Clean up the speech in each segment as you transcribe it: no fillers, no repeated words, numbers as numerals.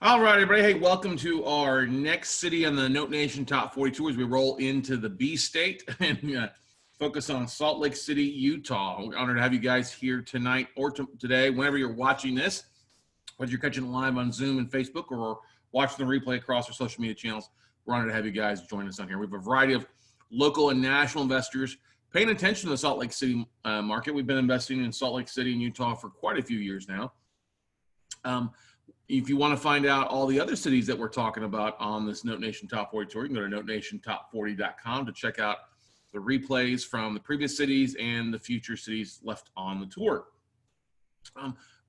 All right, everybody. Hey, welcome to our next city on the Note Nation Top 42 as we roll into the B State and focus on Salt Lake City, Utah. We're honored to have you guys here tonight or today, whenever you're watching this, whether you're catching it live on Zoom and Facebook or watching the replay across our social media channels. We're honored to have you guys join us on here. We have a variety of local and national investors paying attention to the Salt Lake City market. We've been investing in Salt Lake City and Utah for quite a few years now. If you want to find out all the other cities that we're talking about on this Note Nation Top 40 tour, you can go to notenationtop40.com to check out the replays from the previous cities and the future cities left on the tour.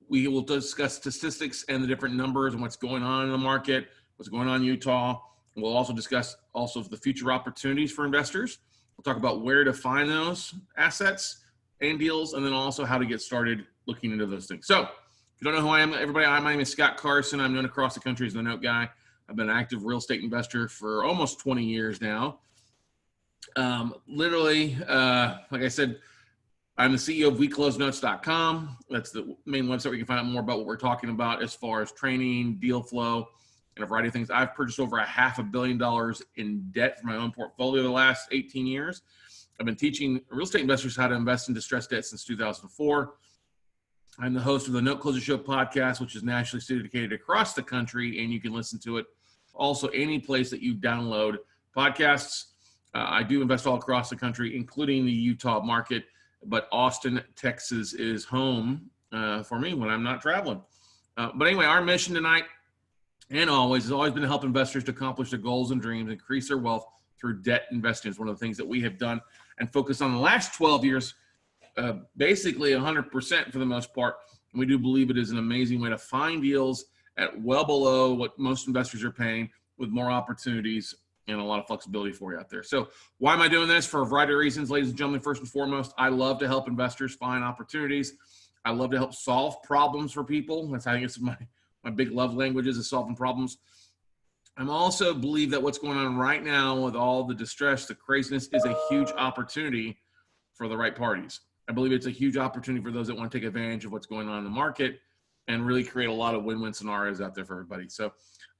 We will discuss statistics and the different numbers and what's going on in the market, what's going on in Utah. We'll also discuss the future opportunities for investors. We'll talk about where to find those assets and deals, and then also how to get started looking into those things. So, if you don't know who I am, everybody, my name is Scott Carson. I'm known across the country as the Note Guy. I've been an active real estate investor for almost 20 years now. Like I said, I'm the CEO of WeCloseNotes.com. That's the main website where you can find out more about what we're talking about as far as training, deal flow, and a variety of things. I've purchased over $500 million in debt for my own portfolio the last 18 years. I've been teaching real estate investors how to invest in distressed debt since 2004. I'm the host of the Note Closer Show podcast, which is nationally syndicated across the country, and you can listen to it also any place that you download podcasts. I do invest all across the country, including the Utah market, but Austin, Texas is home for me when I'm not traveling. But anyway, our mission tonight and always has always been to help investors to accomplish their goals and dreams, increase their wealth through debt investing. It's one of the things that we have done and focused on the last 12 years. Basically 100% for the most part. And we do believe it is an amazing way to find deals at well below what most investors are paying, with more opportunities and a lot of flexibility for you out there. So why am I doing this? For a variety of reasons, ladies and gentlemen. First and foremost, I love to help investors find opportunities. I love to help solve problems for people. That's how I guess my big love language is solving problems. I also believe that what's going on right now with all the distress, the craziness, is a huge opportunity for the right parties. I believe it's a huge opportunity for those that want to take advantage of what's going on in the market and really create a lot of win-win scenarios out there for everybody. So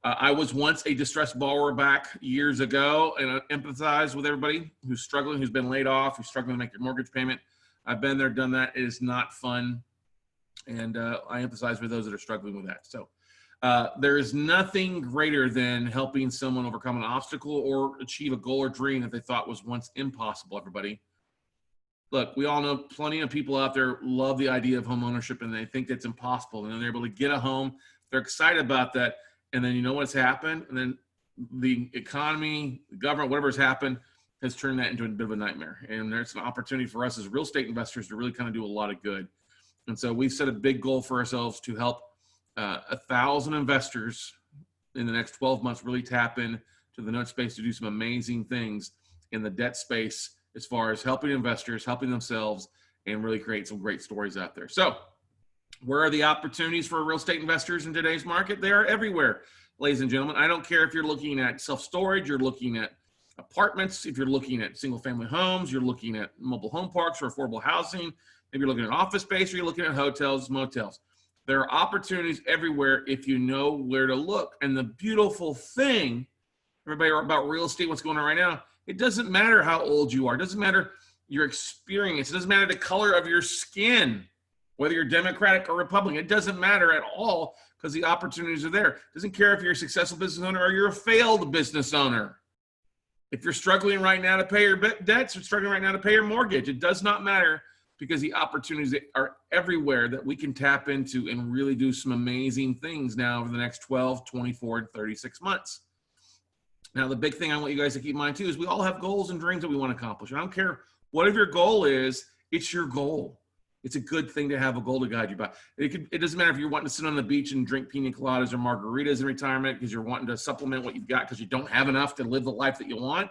I was once a distressed borrower back years ago, and I empathize with everybody who's struggling, who's been laid off, who's struggling to make their mortgage payment. I've been there, done that. It is not fun. And I empathize with those that are struggling with that. So there is nothing greater than helping someone overcome an obstacle or achieve a goal or dream that they thought was once impossible, everybody. Look, we all know plenty of people out there love the idea of home ownership, and they think that's impossible. And then they're able to get a home. They're excited about that. And then you know what's happened? And then the economy, the government, whatever's happened has turned that into a bit of a nightmare. And there's an opportunity for us as real estate investors to really kind of do a lot of good. And so we've set a big goal for ourselves to help 1,000 investors in the next 12 months really tap in to the note space to do some amazing things in the debt space, as far as helping investors, helping themselves, and really create some great stories out there. So where are the opportunities for real estate investors in today's market? They are everywhere, ladies and gentlemen. I don't care if you're looking at self-storage, you're looking at apartments, if you're looking at single-family homes, you're looking at mobile home parks or affordable housing, maybe you're looking at office space, or you're looking at hotels, motels. There are opportunities everywhere if you know where to look. And the beautiful thing, everybody, about real estate, what's going on right now, it doesn't matter how old you are. It doesn't matter your experience. It doesn't matter the color of your skin, whether you're Democratic or Republican. It doesn't matter at all, because the opportunities are there. It doesn't care if you're a successful business owner or you're a failed business owner. If you're struggling right now to pay your debts or struggling right now to pay your mortgage, it does not matter, because the opportunities are everywhere that we can tap into and really do some amazing things now over the next 12, 24, and 36 months. Now, the big thing I want you guys to keep in mind, too, is we all have goals and dreams that we want to accomplish. I don't care what your goal is, it's your goal. It's a good thing to have a goal to guide you by. It doesn't matter if you're wanting to sit on the beach and drink pina coladas or margaritas in retirement because you're wanting to supplement what you've got because you don't have enough to live the life that you want.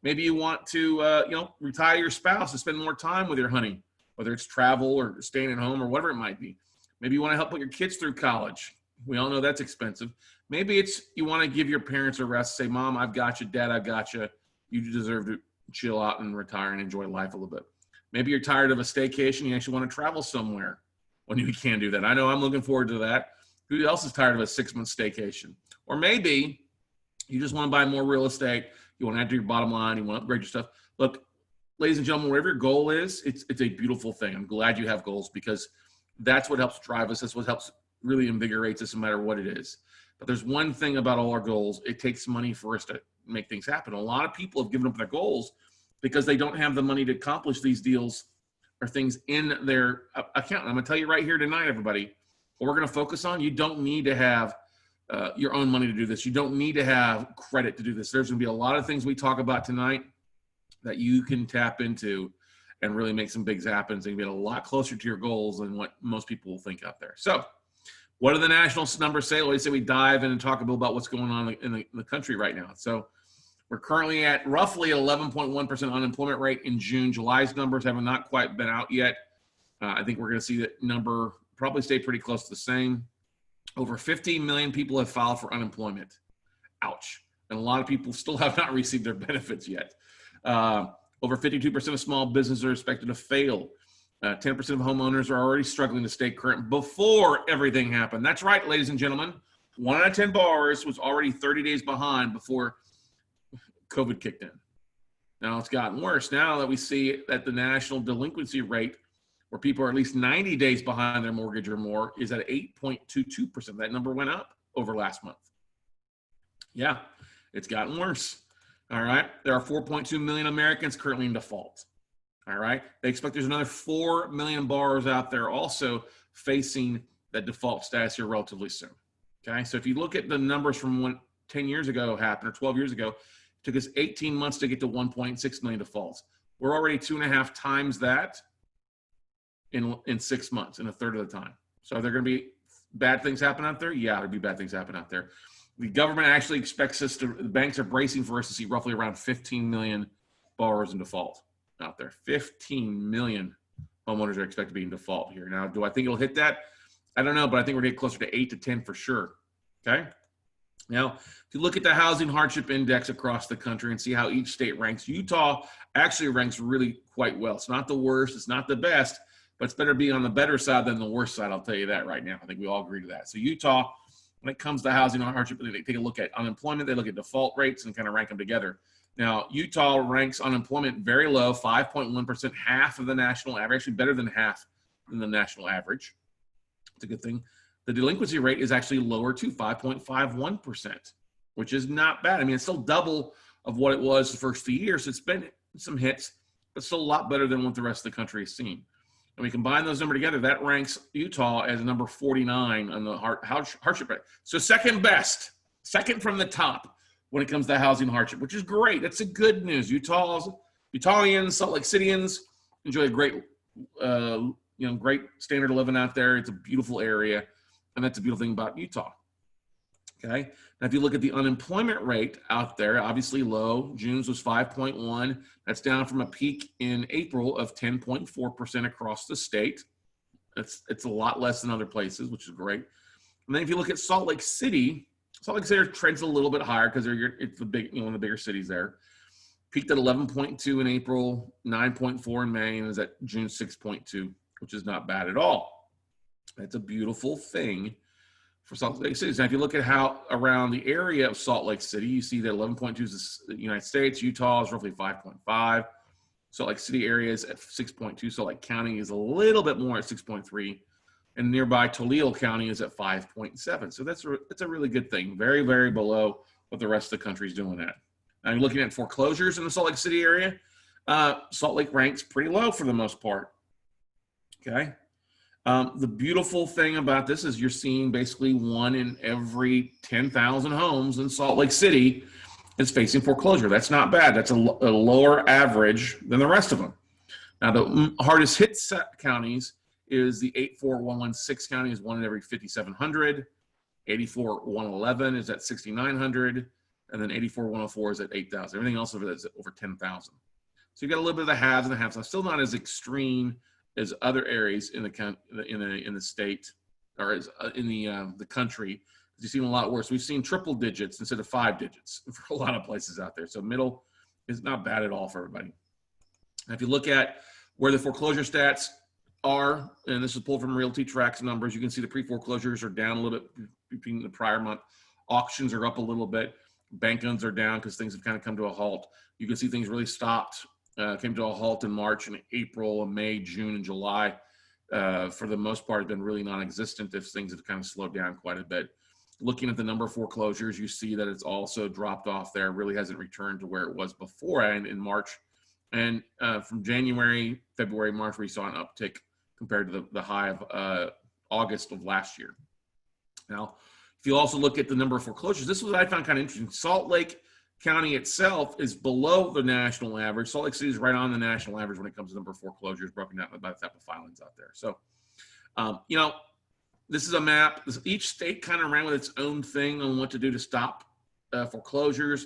Maybe you want to, retire your spouse and spend more time with your honey, whether it's travel or staying at home or whatever it might be. Maybe you want to help put your kids through college. We all know that's expensive. Maybe it's you want to give your parents a rest, say, Mom, I've got you. Dad, I've got you. You deserve to chill out and retire and enjoy life a little bit. Maybe you're tired of a staycation. You actually want to travel somewhere when you can do that. I know I'm looking forward to that. Who else is tired of a 6-month staycation? Or maybe you just want to buy more real estate. You want to add to your bottom line. You want to upgrade your stuff. Look, ladies and gentlemen, whatever your goal is, it's a beautiful thing. I'm glad you have goals because that's what helps drive us. That's what helps really invigorates us no matter what it is. But there's one thing about all our goals. It takes money for us to make things happen. A lot of people have given up their goals because they don't have the money to accomplish these deals or things in their account. And I'm going to tell you right here tonight, everybody, what we're going to focus on, you don't need to have your own money to do this. You don't need to have credit to do this. There's going to be a lot of things we talk about tonight that you can tap into and really make some bigs happen. So you can get a lot closer to your goals than what most people will think out there. So what do the national numbers say? Well, they say we dive in and talk a little about what's going on in the country right now. So we're currently at roughly 11.1% unemployment rate in June. July's numbers have not quite been out yet. I think we're going to see that number probably stay pretty close to the same. Over 15 million people have filed for unemployment. Ouch. And a lot of people still have not received their benefits yet. Over 52% of small businesses are expected to fail. 10% of homeowners are already struggling to stay current before everything happened. That's right, ladies and gentlemen. 1 out of 10 borrowers was already 30 days behind before COVID kicked in. Now it's gotten worse. Now that we see that the national delinquency rate, where people are at least 90 days behind their mortgage or more, is at 8.22%. That number went up over last month. Yeah, it's gotten worse. All right. There are 4.2 million Americans currently in default. All right. They expect there's another 4 million borrowers out there also facing that default status here relatively soon. Okay. So if you look at the numbers from when 10 years ago happened or 12 years ago, it took us 18 months to get to 1.6 million defaults. We're already 2.5 times that in 6 months, in a third of the time. So are there going to be bad things happen out there? Yeah, there'll be bad things happen out there. The government actually expects us to, the banks are bracing for us to see roughly around 15 million borrowers in default out there. 15 million homeowners are expected to be in default here. Now, do I think it'll hit that? I don't know, but I think we're getting closer to 8 to 10 for sure. Okay. Now, if you look at the housing hardship index across the country and see how each state ranks, Utah actually ranks really quite well. It's not the worst, it's not the best, but it's better to be on the better side than the worst side. I'll tell you that right now. I think we all agree to that. So Utah, when it comes to housing hardship, they take a look at unemployment, they look at default rates and kind of rank them together. Now, Utah ranks unemployment very low, 5.1%, half of the national average, actually better than half than the national average. It's a good thing. The delinquency rate is actually lower too, 5.51%, which is not bad. I mean, it's still double of what it was the first 2 years. It's been some hits, but still a lot better than what the rest of the country has seen. And we combine those numbers together, that ranks Utah as number 49 on the hardship rate. So second best, second from the top when it comes to housing hardship, which is great. That's a good news. Utahnians, Salt Lake Cityans enjoy a great, great standard of living out there. It's a beautiful area, and that's a beautiful thing about Utah. Okay. Now, if you look at the unemployment rate out there, obviously low. June's was 5.1. That's down from a peak in April of 10.4% across the state. It's a lot less than other places, which is great. And then if you look at Salt Lake City trends a little bit higher because it's the big, one of the bigger cities there. Peaked at 11.2 in April, 9.4 in May, and is at June 6.2, which is not bad at all. That's a beautiful thing for Salt Lake City. Now, if you look at how around the area of Salt Lake City, you see that 11.2 is the United States. Utah is roughly 5.5. Salt Lake City area is at 6.2. Salt Lake County is a little bit more at 6.3. And nearby Toledo County is at 5.7. So that's a really good thing. Very, very below what the rest of the country is doing at. Now, you're looking at foreclosures in the Salt Lake City area. Salt Lake ranks pretty low for the most part. Okay. The beautiful thing about this is you're seeing basically 1 in every 10,000 homes in Salt Lake City is facing foreclosure. That's not bad. That's a lower average than the rest of them. Now, the hardest hit counties is the 84116 county is 1 in every 5,700. 84111 is at 6,900. And then 84104 is at 8,000. Everything else over that is at over 10,000. So you got a little bit of the haves and the haves. Now, still not as extreme as other areas in the state or as in the country. You've seen a lot worse. We've seen triple digits instead of 5 digits for a lot of places out there. So middle is not bad at all for everybody. Now, if you look at where the foreclosure stats are, and this is pulled from Realty Tracks numbers, you can see the pre-foreclosures are down a little bit between the prior month. Auctions are up a little bit. Bank loans are down because things have kind of come to a halt. You can see things really stopped, came to a halt in March and April and May, June and July. For the most part, it's been really non-existent if things have kind of slowed down quite a bit. Looking at the number of foreclosures, you see that it's also dropped off there. Really hasn't returned to where it was before and in March. And from January, February, March, we saw an uptick compared to the high of August of last year. Now, if you also look at the number of foreclosures, this is what I found kind of interesting. Salt Lake County itself is below the national average. Salt Lake City is right on the national average when it comes to the number of foreclosures broken down by the type of filings out there. So, you know, this is a map. Each state kind of ran with its own thing on what to do to stop foreclosures.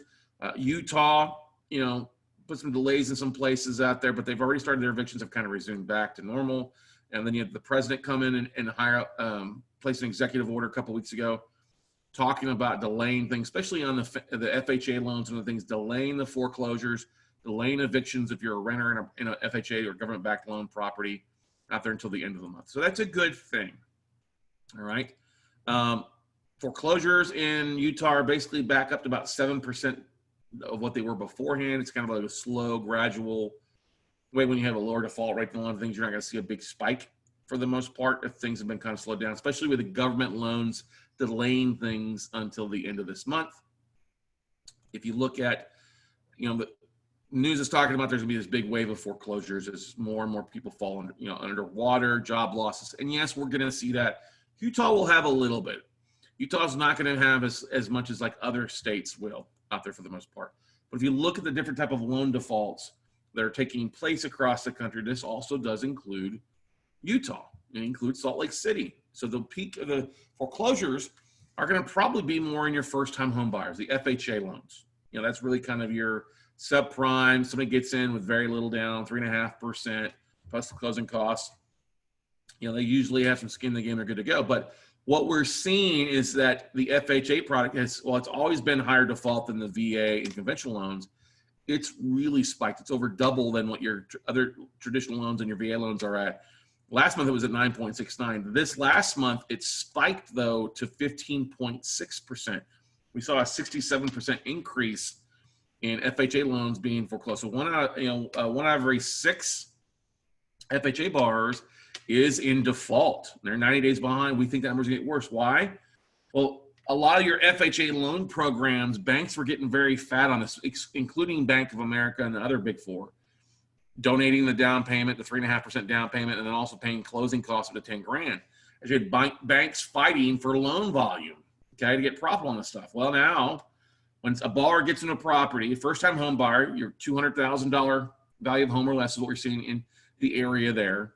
Utah, you know, put some delays in some places out there, but they've already started their evictions, have kind of resumed back to normal. And then you have the president come in and hire, place an executive order a couple weeks ago, talking about delaying things, especially on the FHA loans and the things, delaying the foreclosures, delaying evictions if you're a renter in a FHA or government-backed loan property out there until the end of the month. So that's a good thing. All right. Foreclosures in Utah are basically back up to about 7% of what they were beforehand. It's kind of like a slow, gradual way. When you have a lower default rate than a lot of things, you're not going to see a big spike for the most part if things have been kind of slowed down, especially with the government loans delaying things until the end of this month. If you look at, you know, the news is talking about there's going to be this big wave of foreclosures as more and more people fall under, you know, underwater, job losses. And yes, we're going to see that. Utah will have a little bit. Utah's not going to have as much as like other states will out there for the most part. But if you look at the different type of loan defaults that are taking place across the country, this also does include Utah. It includes Salt Lake City. So the peak of the foreclosures are going to probably be more in your first-time home buyers, the FHA loans. You know, that's really kind of your subprime. Somebody gets in with very little down, 3.5% plus the closing costs. You know, they usually have some skin in the game. They're good to go. But what we're seeing is that the FHA product has, well, it's always been higher default than the VA and conventional loans. It's really spiked. It's over double than what your other traditional loans and your VA loans are at. Last month, it was at 9.69. This last month, it spiked, though, to 15.6%. We saw a 67% increase in FHA loans being foreclosed. So one out of every 6 FHA borrowers is in default. They're 90 days behind. We think that number's going to get worse. Why? Well, a lot of your FHA loan programs, banks were getting very fat on this, including Bank of America and the other big four, donating the down payment, the 3.5% down payment, and then also paying closing costs up to 10 grand. As you had banks fighting for loan volume, okay, to get profit on this stuff. Well, now, when a borrower gets into a property, first-time home buyer, your $200,000 value of home or less is what we're seeing in the area there.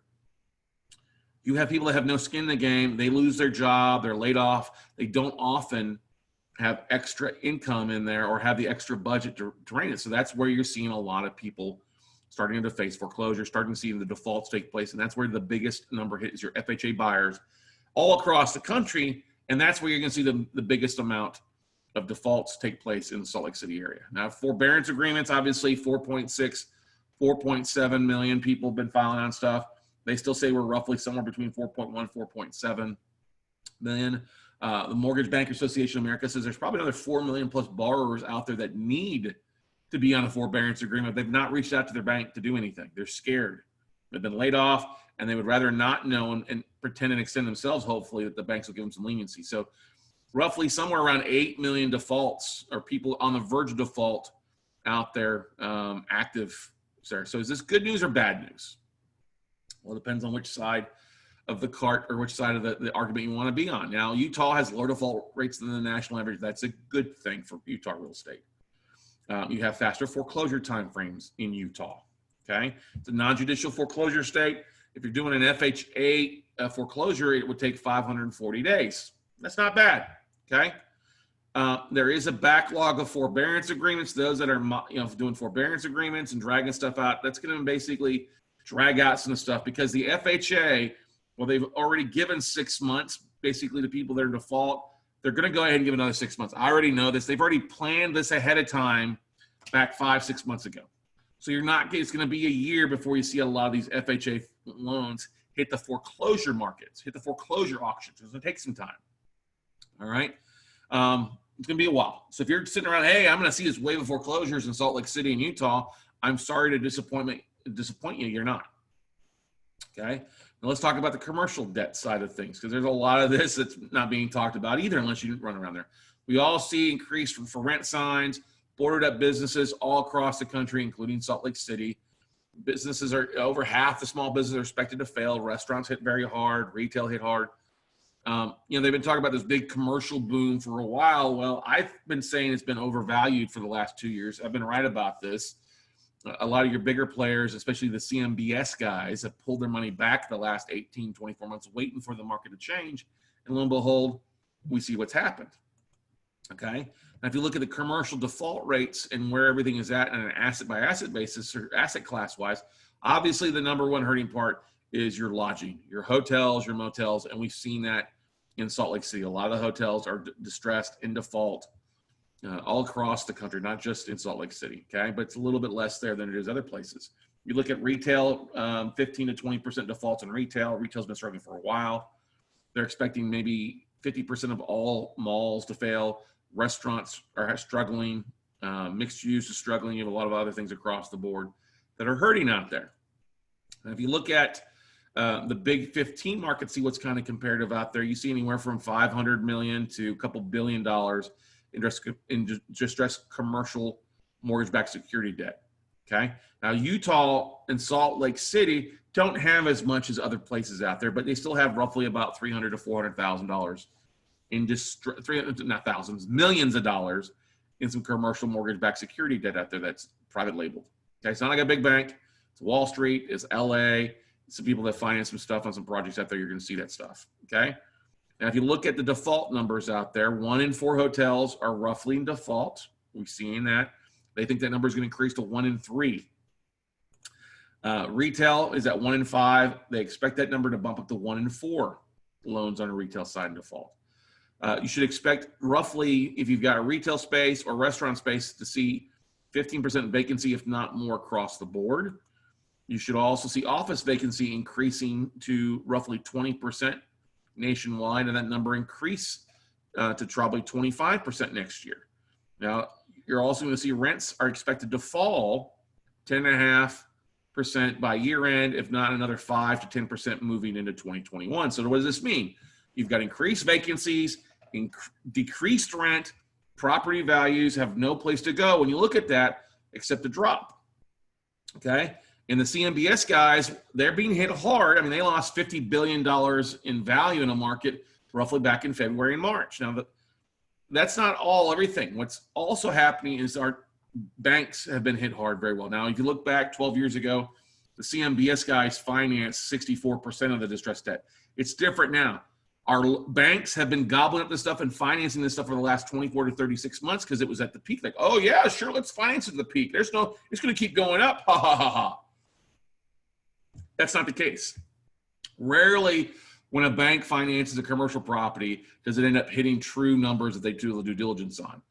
You have people that have no skin in the game. They lose their job. They're laid off. They don't often have extra income in there or have the extra budget to run it. So that's where you're seeing a lot of people starting to face foreclosure, starting to see the defaults take place. And that's where the biggest number hit is your FHA buyers all across the country. And that's where you're going to see the biggest amount of defaults take place in the Salt Lake City area. Now, forbearance agreements, obviously 4.6, 4.7 million people have been filing on stuff. They still say we're roughly somewhere between 4.1, 4.7 million. The Mortgage Bankers Association of America says there's probably another 4 million plus borrowers out there that need to be on a forbearance agreement. They've not reached out to their bank to do anything. They're scared. They've been laid off, and they would rather not know and pretend and extend themselves, hopefully, that the banks will give them some leniency. So roughly somewhere around 8 million defaults or people on the verge of default out there active. So is this good news or bad news? Well, it depends on which side of the cart or which side of the argument you want to be on. Now, Utah has lower default rates than the national average. That's a good thing for Utah real estate. You have faster foreclosure timeframes in Utah, okay? It's a non-judicial foreclosure state. If you're doing an FHA foreclosure, it would take 540 days. That's not bad, okay? There is a backlog of forbearance agreements. Those that are doing forbearance agreements and dragging stuff out, that's going to basically drag out some stuff because the FHA, well, they've already given 6 months basically to people that are in default. They're going to go ahead and give another 6 months. I already know this. They've already planned this ahead of time back 5-6 months ago. So it's going to be a year before you see a lot of these FHA loans hit the foreclosure markets, hit the foreclosure auctions. It's going to take some time. All right. It's going to be a while. So if you're sitting around, hey, I'm going to see this wave of foreclosures in Salt Lake City and Utah, I'm sorry to disappoint you. You're not. Okay. Now let's talk about the commercial debt side of things, because there's a lot of this that's not being talked about either unless you run around there. We all see increased for rent signs, boarded up businesses all across the country, including Salt Lake City. Businesses are over half the small businesses are expected to fail. Restaurants hit very hard. Retail hit hard. They've been talking about this big commercial boom for a while. Well, I've been saying it's been overvalued for the last 2 years. I've been right about this. A lot of your bigger players, especially the CMBS guys, have pulled their money back the last 18, 24 months, waiting for the market to change. And lo and behold, we see what's happened. Okay. Now, if you look at the commercial default rates and where everything is at on an asset by asset basis or asset class wise, obviously the number one hurting part is your lodging, your hotels, your motels. And we've seen that in Salt Lake City. A lot of the hotels are distressed, in default, all across the country, not just in Salt Lake City. Okay. But it's a little bit less there than it is other places. You look at retail, 15 to 20% defaults in retail. Retail's been struggling for a while. They're expecting maybe 50% of all malls to fail. Restaurants are struggling. Mixed use is struggling. You have a lot of other things across the board that are hurting out there. And if you look at the big 15 markets, see what's kind of comparative out there. You see anywhere from 500 million to a couple $1 billion in distressed commercial mortgage-backed security debt. Okay. Now, Utah and Salt Lake City don't have as much as other places out there, but they still have roughly about $300,000 to $400,000 in not thousands, millions of dollars in some commercial mortgage-backed security debt out there that's private labeled. Okay, it's not like a big bank. It's Wall Street. It's LA. It's some people that finance some stuff on some projects out there. You're going to see that stuff. Okay. Now, if you look at the default numbers out there, 1 in 4 hotels are roughly in default. We've seen that. They think that number is going to increase to 1 in 3. Retail is at 1 in 5. They expect that number to bump up to 1 in 4 loans on a retail side in default. You should expect roughly, if you've got a retail space or restaurant space, to see 15% vacancy, if not more, across the board. You should also see office vacancy increasing to roughly 20% nationwide, and that number increase to probably 25% next year. Now, you're also going to see rents are expected to fall 10.5% by year end, if not another 5 to 10% moving into 2021. So what does this mean? You've got increased vacancies, decreased rent, property values have no place to go when you look at that except to drop. Okay. And the CMBS guys, they're being hit hard. I mean, they lost $50 billion in value in a market roughly back in February and March. Now, that's not everything. What's also happening is our banks have been hit hard very well. Now, if you look back 12 years ago, the CMBS guys financed 64% of the distressed debt. It's different now. Our banks have been gobbling up this stuff and financing this stuff for the last 24 to 36 months because it was at the peak. Like, oh yeah, sure, let's finance it at the peak. It's going to keep going up. Ha ha ha ha. That's not the case. Rarely, when a bank finances a commercial property, does it end up hitting true numbers that they do the due diligence on.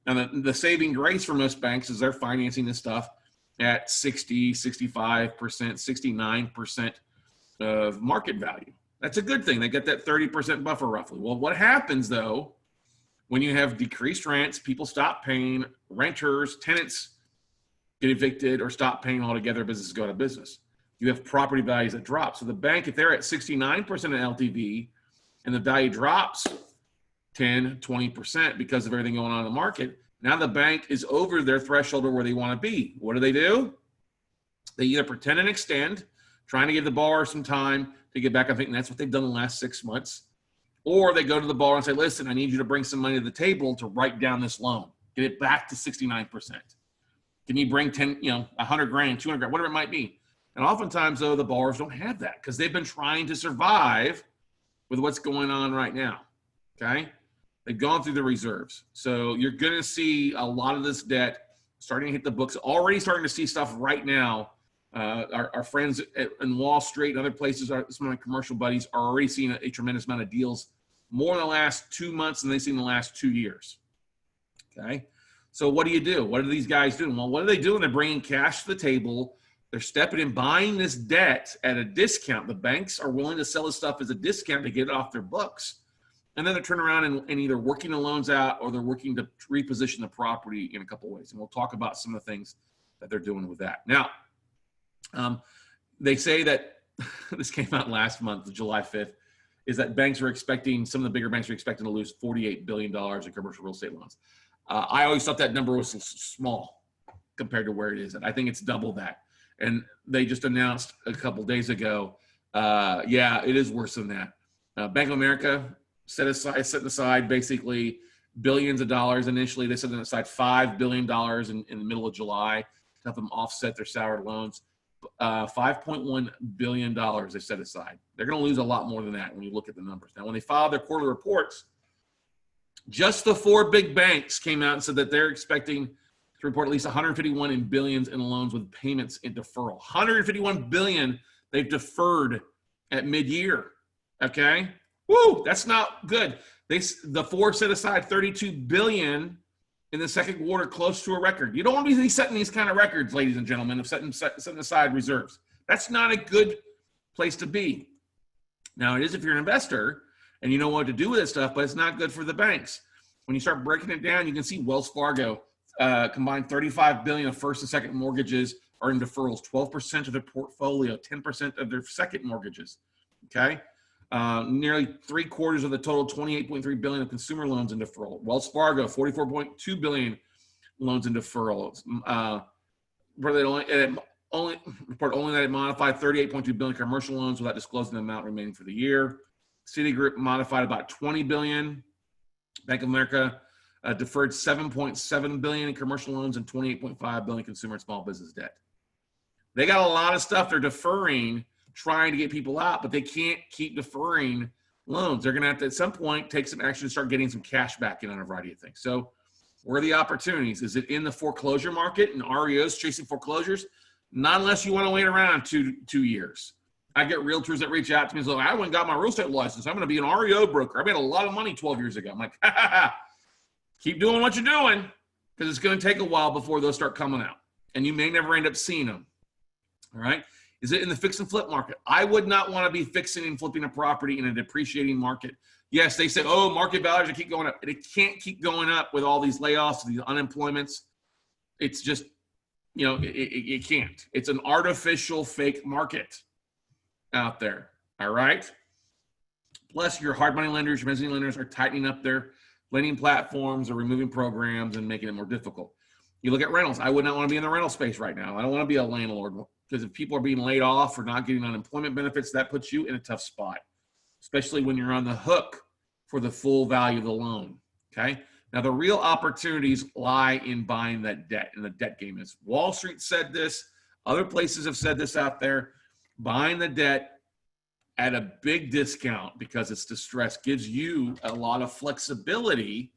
Now, the saving grace for most banks is they're financing this stuff at 60, 65%, 69% of market value. That's a good thing. They get that 30% buffer roughly. Well, what happens though, when you have decreased rents, people stop paying, renters, tenants get evicted or stop paying altogether, businesses go out of business. You have property values that drop. So the bank, if they're at 69% of LTV and the value drops 10, 20% because of everything going on in the market, now the bank is over their threshold of where they want to be. What do? They either pretend and extend, trying to give the borrower some time to get back. I think that's what they've done in the last 6 months. Or they go to the borrower and say, listen, I need you to bring some money to the table to write down this loan, get it back to 69%. Can you bring 10, 100 grand, 200 grand, whatever it might be. And oftentimes, though, the borrowers don't have that because they've been trying to survive with what's going on right now, okay? They've gone through the reserves. So you're going to see a lot of this debt starting to hit the books, already starting to see stuff right now. Our friends in Wall Street and other places, some of my commercial buddies, are already seeing a tremendous amount of deals, more in the last 2 months than they've seen in the last 2 years, okay? So what do you do? What are these guys doing? Well, what are they doing? They're bringing cash to the table. They're stepping in, buying this debt at a discount. The banks are willing to sell this stuff as a discount to get it off their books. And then they turn around and either working the loans out or they're working to reposition the property in a couple of ways. And we'll talk about some of the things that they're doing with that. Now, they say that this came out last month, July 5th, is that banks are expecting, some of the bigger banks are expecting to lose $48 billion in commercial real estate loans. I always thought that number was small compared to where it is. And I think it's double that. And they just announced a couple days ago, yeah, it is worse than that. Bank of America setting aside basically billions of dollars initially. They set aside $5 billion in the middle of July to help them offset their soured loans. $5.1 billion they set aside. They're going to lose a lot more than that when you look at the numbers. Now, when they filed their quarterly reports, just the 4 big banks came out and said that they're expecting to report at least 151 in billions in loans with payments in deferral. 151 billion they've deferred at mid-year. Okay? Woo, that's not good. The 4 set aside 32 billion in the second quarter, close to a record. You don't want to be setting these kind of records, ladies and gentlemen, of setting aside reserves. That's not a good place to be. Now, it is if you're an investor and you know what to do with this stuff, but it's not good for the banks. When you start breaking it down, you can see Wells Fargo combined 35 billion of first and second mortgages are in deferrals, 12% of their portfolio, 10% of their second mortgages. Okay. Nearly 3/4 of the total 28.3 billion of consumer loans in deferral. Wells Fargo, 44.2 billion loans in deferral. Report only that it modified 38.2 billion commercial loans without disclosing the amount remaining for the year. Citigroup modified about 20 billion. Bank of America deferred 7.7 billion in commercial loans and 28.5 billion consumer and small business debt. They got a lot of stuff they're deferring, trying to get people out, but they can't keep deferring loans. They're going to have to, at some point, take some action to start getting some cash back in on a variety of things. So where are the opportunities? Is it in the foreclosure market and REOs chasing foreclosures? Not unless you want to wait around two years. I get realtors that reach out to me and say, I went and got my real estate license. I'm going to be an REO broker. I made a lot of money 12 years ago. I'm like, keep doing what you're doing because it's going to take a while before those start coming out. And you may never end up seeing them. All right. Is it in the fix and flip market? I would not want to be fixing and flipping a property in a depreciating market. Yes, they say, oh, market values are keep going up. It can't keep going up with all these layoffs, these unemployments. It's just, it can't. It's an artificial fake market out there. All right. Plus, your hard money lenders, your mezzanine lenders are tightening up their lending platforms or removing programs and making it more difficult. You look at rentals. I would not want to be in the rental space right now. I don't want to be a landlord because if people are being laid off or not getting unemployment benefits, that puts you in a tough spot, especially when you're on the hook for the full value of the loan. Okay. Now, the real opportunities lie in buying that debt, and the debt game is. Wall Street said this. Other places have said this out there. Buying the debt at a big discount because it's distressed gives you a lot of flexibility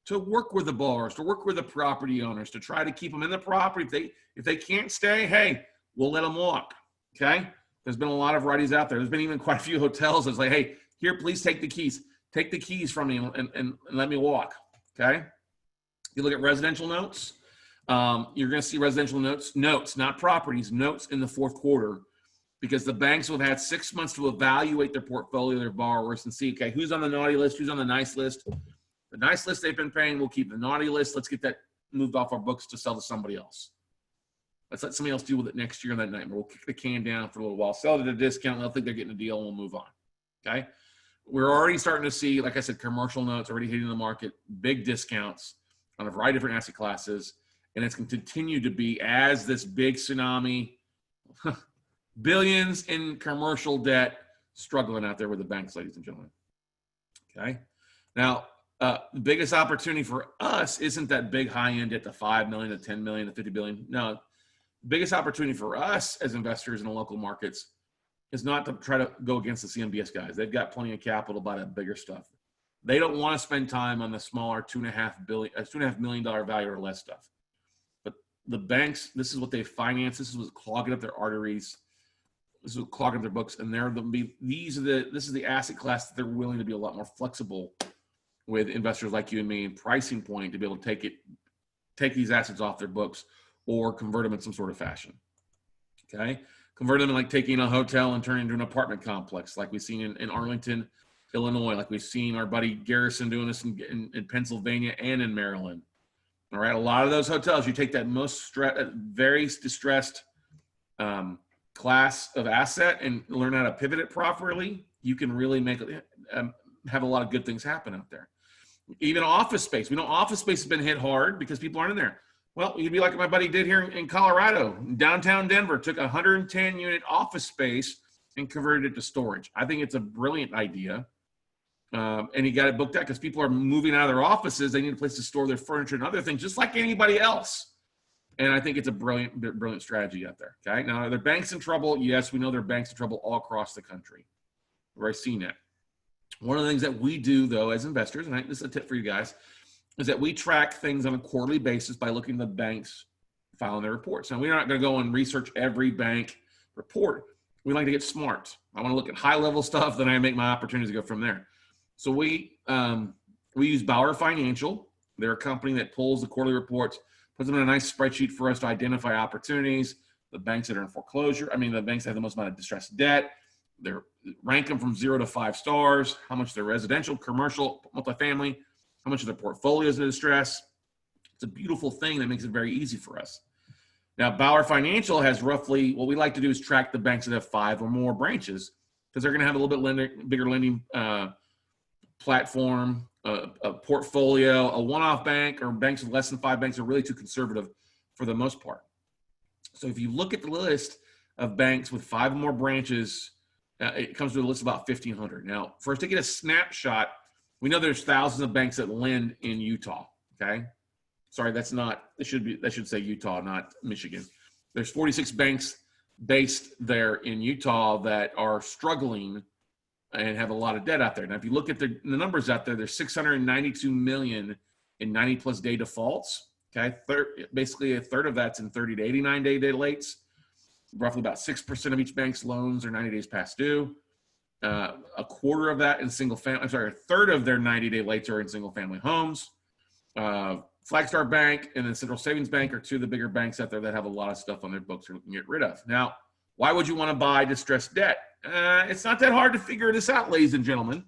to work with the borrowers, to work with the property owners, to try to keep them in the property. If they can't stay, hey, we'll let them walk. Okay. There's been a lot of writings out there. There's been even quite a few hotels that's like, hey, here, please take the keys. Take the keys from me and let me walk. Okay. You look at residential notes. You're going to see residential notes, not properties, notes in the fourth quarter, because the banks will have had 6 months to evaluate their portfolio, their borrowers, and see, okay, who's on the naughty list, who's on the nice list. The nice list they've been paying, we'll keep the naughty list. Let's get that moved off our books to sell to somebody else. Let's let somebody else deal with it next year on that night. We'll kick the can down for a little while, sell it at a discount. They'll think they're getting a deal, and we'll move on. Okay. We're already starting to see, like I said, commercial notes already hitting the market, big discounts on a variety of different asset classes. And it's going to continue to be as this big tsunami, billions in commercial debt struggling out there with the banks, ladies and gentlemen. Okay. Now, the biggest opportunity for us isn't that big high end at the 5 million, the 10 million, the 50 billion. No, the biggest opportunity for us as investors in the local markets is not to try to go against the CMBS guys. They've got plenty of capital to buy that bigger stuff. They don't want to spend time on the smaller $2.5 million value or less stuff. But the banks, this is what they finance. This is what's clogging up their arteries. This is what's clogging up their books. And this is the asset class that they're willing to be a lot more flexible with investors like you and me and pricing point to be able to take these assets off their books or convert them in some sort of fashion. Okay. Convert them, like taking a hotel and turning it into an apartment complex, like we've seen in Arlington, Illinois, like we've seen our buddy Garrison doing this in Pennsylvania and in Maryland. All right. A lot of those hotels, you take that very distressed class of asset and learn how to pivot it properly. You can really have a lot of good things happen out there. Even office space. We know office space has been hit hard because people aren't in there. Well, you'd be like my buddy did here in Colorado, downtown Denver, took 110 unit office space and converted it to storage. I think it's a brilliant idea. And he got it booked out because people are moving out of their offices. They need a place to store their furniture and other things, just like anybody else. And I think it's a brilliant strategy out there. Okay. Now, are there banks in trouble? Yes, we know there are banks in trouble all across the country. We've already seen that. One of the things that we do, though, as investors, and this is a tip for you guys, is that we track things on a quarterly basis by looking at the banks filing their reports. Now, we're not going to go and research every bank report. We like to get smart. I want to look at high-level stuff, then I make my opportunities to go from there. So we use Bauer Financial. They're a company that pulls the quarterly reports, puts them in a nice spreadsheet for us to identify opportunities, the banks that are in foreclosure. The banks that have the most amount of distressed debt. They rank them from 0 to 5 stars, how much they're residential, commercial, multifamily, how much of their portfolio is in distress. It's a beautiful thing that makes it very easy for us. Now, Bauer Financial has roughly, what we like to do is track the banks that have 5 or more branches, because they're going to have a little bit bigger lending platform, a portfolio. A one-off bank or banks with less than 5 banks are really too conservative for the most part. So if you look at the list of banks with 5 or more branches, it comes to a list of about 1,500. Now, for us to get a snapshot, we know there's thousands of banks that lend in Utah. Okay, sorry, that should say Utah, not Michigan. There's 46 banks based there in Utah that are struggling and have a lot of debt out there. Now, if you look at the numbers out there, there's 692 million in 90+ day defaults. Okay, basically a third of that's in 30 to 89 day delays. Roughly about 6% of each bank's loans are 90 days past due. A quarter of that in a third of their 90-day lates are in single-family homes. Flagstar Bank and then Central Savings Bank are 2 of the bigger banks out there that have a lot of stuff on their books that we can get rid of. Now, why would you want to buy distressed debt? It's not that hard to figure this out, ladies and gentlemen.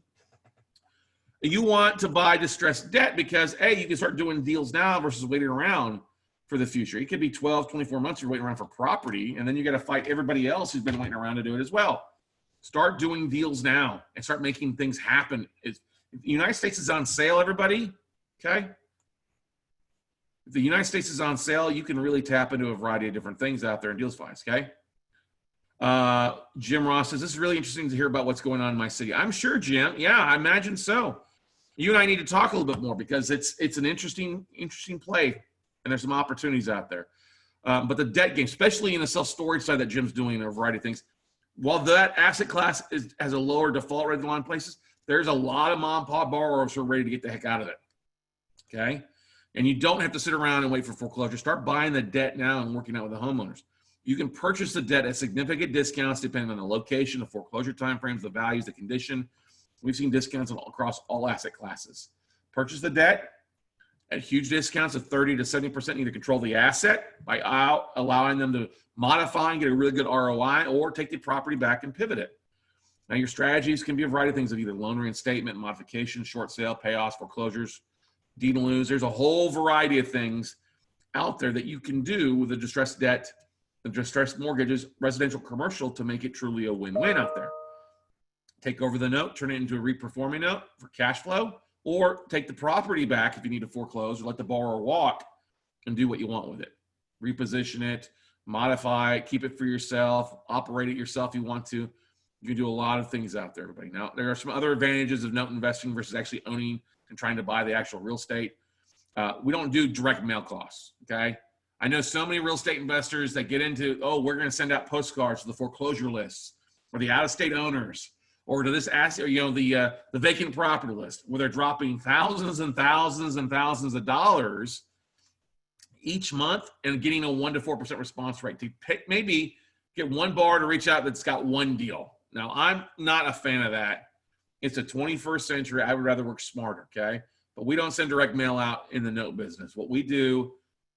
You want to buy distressed debt because, A, you can start doing deals now versus waiting around for the future. It could be 12, 24 months you're waiting around for property, and then you got to fight everybody else who's been waiting around to do it as well. Start doing deals now and start making things happen. If the United States is on sale, everybody, okay? If the United States is on sale, you can really tap into a variety of different things out there and deals wise, okay? Jim Ross says, this is really interesting to hear about what's going on in my city. I'm sure, Jim. Yeah, I imagine so. You and I need to talk a little bit more because it's an interesting play. And there's some opportunities out there. But the debt game, especially in the self-storage side that Jim's doing a variety of things, while that asset class has a lower default rate than a lot of places, there's a lot of mom and pop borrowers who are ready to get the heck out of it. Okay? And you don't have to sit around and wait for foreclosure. Start buying the debt now and working out with the homeowners. You can purchase the debt at significant discounts depending on the location, the foreclosure timeframes, the values, the condition. We've seen discounts across all asset classes. Purchase the debt at huge discounts of 30 to 70%, either control the asset by allowing them to modify and get a really good ROI, or take the property back and pivot it. Now, your strategies can be a variety of things of either loan reinstatement, modification, short sale, payoffs, foreclosures, deed and lose. There's a whole variety of things out there that you can do with the distressed debt, the distressed mortgages, residential, commercial, to make it truly a win-win out there. Take over the note, turn it into a reperforming note for cash flow, or take the property back if you need to foreclose, or let the borrower walk and do what you want with it. Reposition it, modify it, keep it for yourself, operate it yourself if you want to. You can do a lot of things out there, everybody. Now, there are some other advantages of note investing versus actually owning and trying to buy the actual real estate. We don't do direct mail costs, okay? I know so many real estate investors that get into, we're going to send out postcards to the foreclosure lists or the out-of-state owners, or to this asset, the vacant property list, where they're dropping thousands and thousands and thousands of dollars each month and getting a 1 to 4% response rate to maybe get one bar to reach out that's got one deal. Now, I'm not a fan of that. It's the 21st century. I would rather work smarter, okay? But we don't send direct mail out in the note business. What we do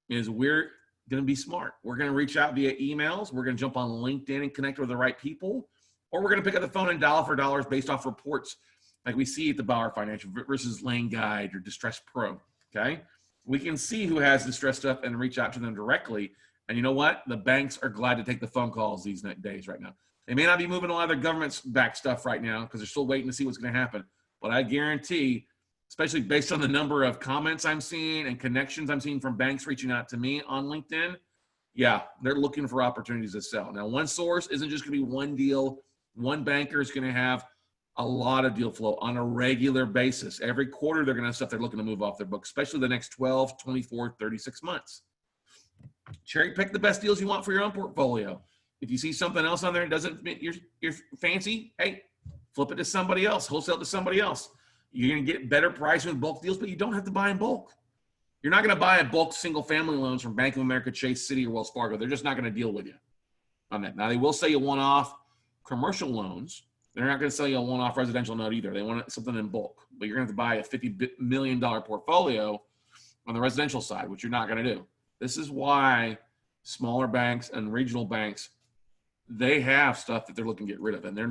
is we're going to be smart. We're going to reach out via emails. We're going to jump on LinkedIn and connect with the right people, or we're going to pick up the phone and dial for dollars based off reports like we see at the Bauer Financial versus Lane Guide or Distress Pro. Okay, we can see who has distress stuff and reach out to them directly. And you know what? The banks are glad to take the phone calls these days right now. They may not be moving a lot of their government's back stuff right now because they're still waiting to see what's going to happen. But I guarantee, especially based on the number of comments I'm seeing and connections I'm seeing from banks reaching out to me on LinkedIn, yeah, they're looking for opportunities to sell. Now, one source isn't just going to be one deal. One banker is going to have a lot of deal flow on a regular basis. Every quarter, they're going to have stuff they're looking to move off their book, especially the next 12, 24, 36 months. Cherry pick the best deals you want for your own portfolio. If you see something else on there that doesn't fit your fancy, hey, flip it to somebody else, wholesale to somebody else. You're going to get better pricing with bulk deals, but you don't have to buy in bulk. You're not going to buy a bulk single family loans from Bank of America, Chase, Citi, or Wells Fargo. They're just not going to deal with you on that. Now, they will sell you one-off commercial loans. They're not going to sell you a one-off residential note either. They want something in bulk, but you're going to have to buy a $50 million portfolio on the residential side, which you're not going to do. This is why smaller banks and regional banks, they have stuff that they're looking to get rid of, and they're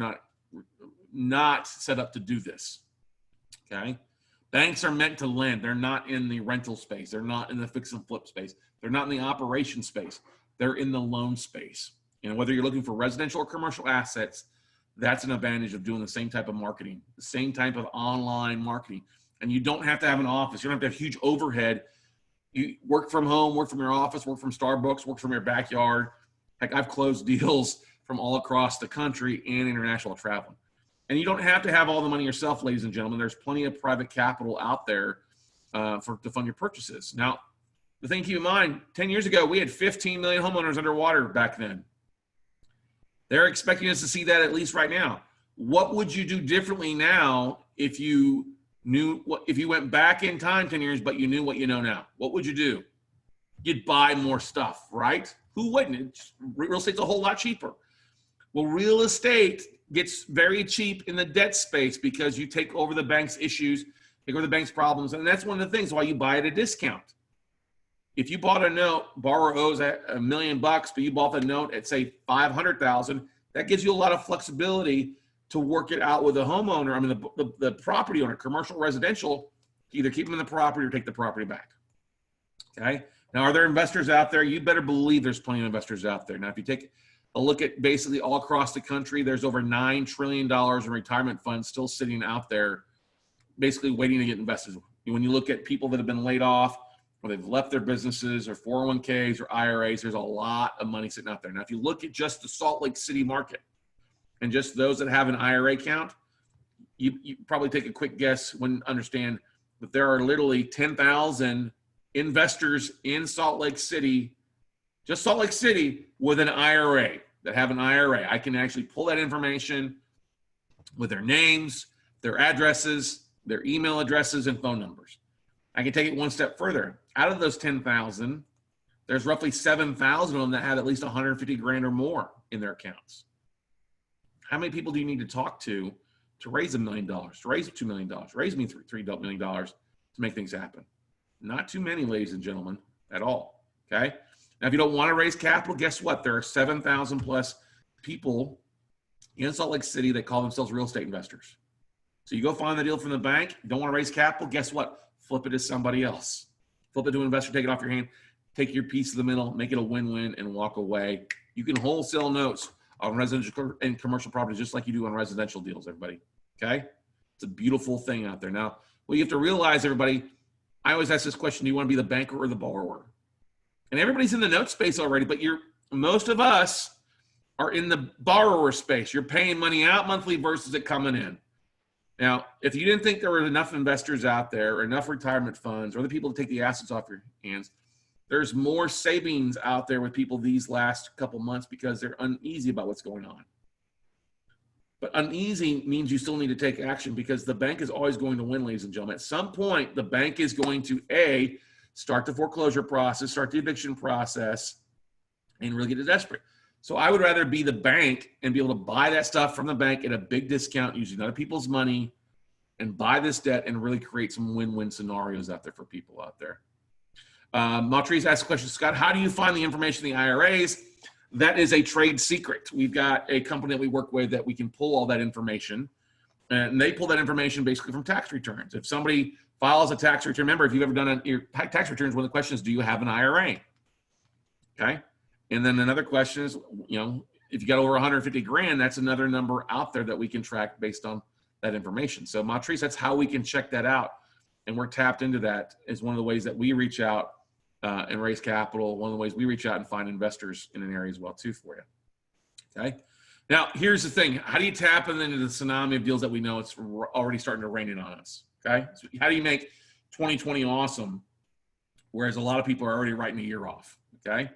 not set up to do this. Okay, banks are meant to lend. They're not in the rental space. They're not in the fix and flip space. They're not in the operation space. They're in the loan space. And whether you're looking for residential or commercial assets, that's an advantage of doing the same type of marketing, the same type of online marketing. And you don't have to have an office. You don't have to have huge overhead. You work from home, work from your office, work from Starbucks, work from your backyard. Heck, I've closed deals from all across the country and international traveling. And you don't have to have all the money yourself, ladies and gentlemen. There's plenty of private capital out there to fund your purchases. Now, the thing to keep in mind, 10 years ago, we had 15 million homeowners underwater back then. They're expecting us to see that at least right now. What would you do differently now if you went back in time 10 years, but you knew what you know now? What would you do? You'd buy more stuff, right? Who wouldn't? Real estate's a whole lot cheaper. Well, real estate gets very cheap in the debt space because you take over the bank's issues, take over the bank's problems, and that's one of the things why you buy at a discount. If you bought a note, borrower owes $1 million, but you bought the note at say $500,000, that gives you a lot of flexibility to work it out with a homeowner. I mean, the property owner, commercial, residential, either keep them in the property or take the property back. Okay. Now, are there investors out there? You better believe there's plenty of investors out there. Now, if you take a look at basically all across the country, there's over $9 trillion in retirement funds still sitting out there, basically waiting to get invested. When you look at people that have been laid off, or they've left their businesses or 401ks or IRAs, there's a lot of money sitting out there. Now, if you look at just the Salt Lake City market and just those that have an IRA account, you probably take a quick guess when understand that there are literally 10,000 investors in Salt Lake City, just Salt Lake City, with an IRA, that have an IRA. I can actually pull that information with their names, their addresses, their email addresses, and phone numbers. I can take it one step further. Out of those 10,000, there's roughly 7,000 of them that have at least 150 grand or more in their accounts. How many people do you need to talk to raise $1 million, to raise $2 million, raise me $3 million to make things happen? Not too many, ladies and gentlemen, at all. Okay. Now, if you don't want to raise capital, guess what? There are 7,000 plus people in Salt Lake City that call themselves real estate investors. So you go find the deal from the bank. You don't want to raise capital. Guess what? Flip it to somebody else. Flip it to an investor, take it off your hand, take your piece of the middle, make it a win-win, and walk away. You can wholesale notes on residential and commercial properties just like you do on residential deals, everybody. Okay? It's a beautiful thing out there. Now, what you have to realize, everybody, I always ask this question, do you want to be the banker or the borrower? And everybody's in the note space already, but most of us are in the borrower space. You're paying money out monthly versus it coming in. Now, if you didn't think there were enough investors out there or enough retirement funds or the people to take the assets off your hands, there's more savings out there with people these last couple months because they're uneasy about what's going on. But uneasy means you still need to take action because the bank is always going to win, ladies and gentlemen. At some point, the bank is going to, start the foreclosure process, start the eviction process, and really get desperate. So I would rather be the bank and be able to buy that stuff from the bank at a big discount using other people's money and buy this debt and really create some win-win scenarios out there for people out there. Maltese asked the question, Scott, how do you find the information in the IRAs? That is a trade secret. We've got a company that we work with that we can pull all that information, and they pull that information basically from tax returns. If somebody files a tax return, remember, if you've ever done your tax returns, one of the questions is, do you have an IRA? Okay. And then another question is, if you got over 150 grand, that's another number out there that we can track based on that information. So Maltese, that's how we can check that out. And we're tapped into that as one of the ways that we reach out and raise capital. One of the ways we reach out and find investors in an area as well too for you. Okay. Now, here's the thing. How do you tap into the tsunami of deals that we know it's already starting to rain in on us? Okay. So how do you make 2020 awesome, whereas a lot of people are already writing a year off? Okay.